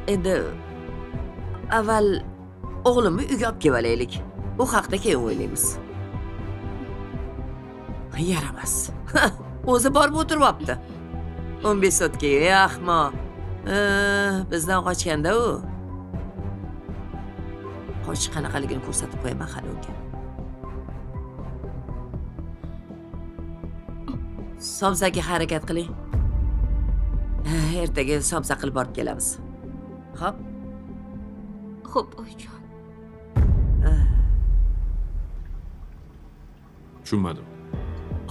Endi avval o'g'limni uyga olib kelaylik. Bu haqda keyin o'ylaymiz. Yaramas. O'zi borib o'tiribdi. 15 sotkaga, ahmoq. Bizdan qochganda u. Qochish qanaqaligini ko'rsatib qo'yaman hali unga. Somsaga harakat qiling. Ertaga somsa qilib borib kelamiz. Xo'p? Xo'p, oyijon. Tushunmadim.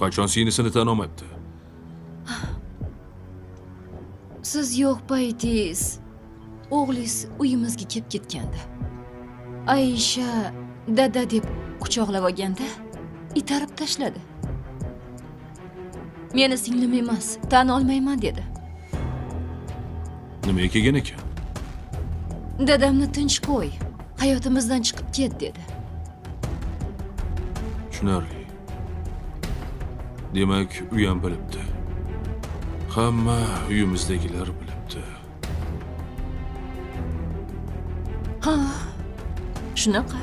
Qachon singlisini tan olmabdi? Siz yo'q paytingiz o'g'lingiz uyimizga kelib ketganda. Aisha dada deb quchoqlab olganda itarib tashladi. Meni singlim emas, tan olmayman dedi. Nimaga kelgan ekan? Dadamni tinch qo'y, hayotimizdan chiqib ket dedi. Tushunarli. Demak, u ham bilibdi. Hamma uyimizdagilar bilibdi. Ha, shunaqa.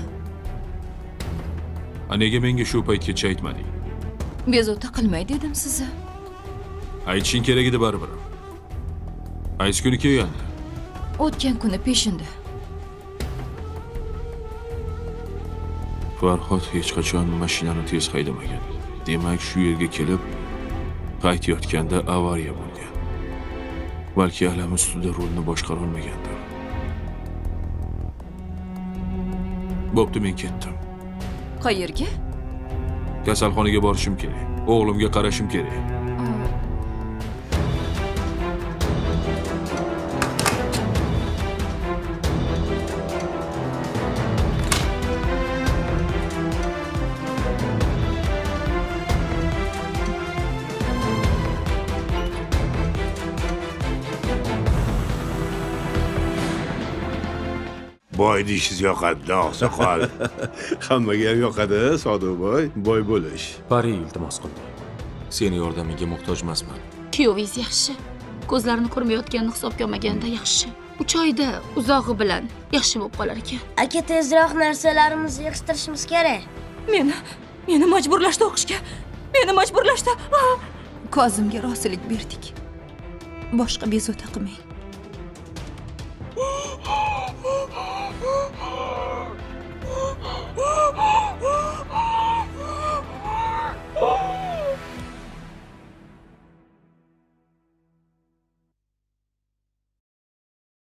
Nega menga shu paytgacha aytmading? Bezovta qilmay dedim sizni. Aytishing kerak edi baribir. Qaysi kuni kelgandi? O'tgan kuni peshinda. Farhod hech qachon mashinani tez haydamagan. Demak, shu yerga kelib qaytayotganda avariya bo'lgan. Balki alam ustida rulni boshqara olmagandir. Bo'pti, men ketdim. Qayerga? Kasalxonaga borishim kerak. O'g'limga qarashim kerak. Boy deyishingiz yoqadi, oqsoqol. Hammaga ham yoqadi, Sodiqboy, boy bo'lish. Pari iltimos qildi. Seni yordamiga muhtoj emasman. Kuyovingiz yaxshi. Ko'zlarini ko'rmayotganini hisobga olmaganda yaxshi. 3 oyda uzog'i bilan yaxshi bo'lib qolar ekan. Aka, tezroq narsalarimizni yig'ishtirishimiz kerak. Meni majburlashdi o'qishga. Meni majburlashdi. Kozimga rozilik berdik. Boshqa bezovta qilmang.